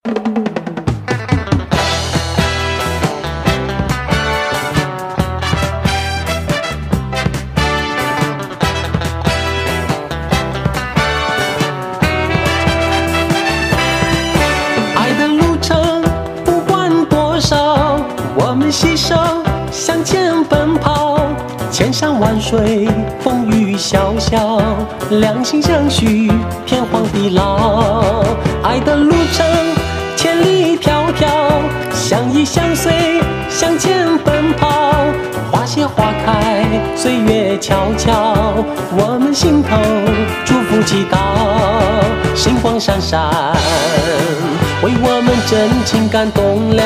爱的路程不管多少，我们携手向前奔跑，千山万水，风雨潇潇，两心相许，天荒地老。爱的路程千里迢迢，相依相随，向前奔跑。花谢花开，岁月悄悄，我们心头祝福祈祷。星光闪闪，为我们真情感动了。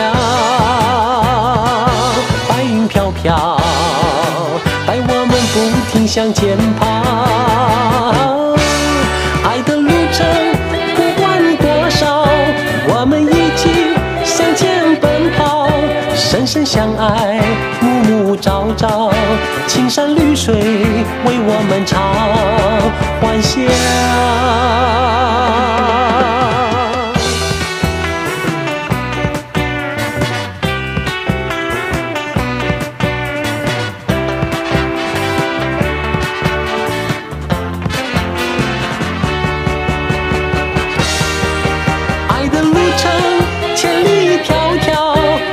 白云飘飘，带我们不停向前跑。爱的路程不管多少，我们一起向前奔跑。深深相爱，暮暮朝朝，青山绿水为我们唱欢笑。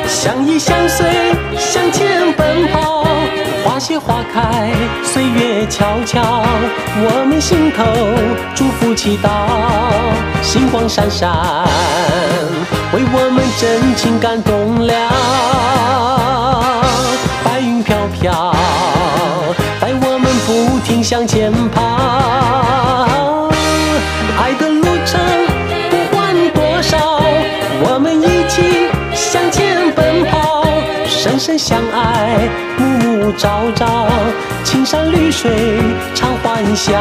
相依相随，向前奔跑。花谢花开，岁月悄悄，我们心头祝福祈祷。星光闪闪，为我们真情感动了。白云飘飘，带我们不停向前跑。爱的路程不管多少，我们一起向前奔跑。深深相爱，暮暮朝朝，青山绿水常欢笑。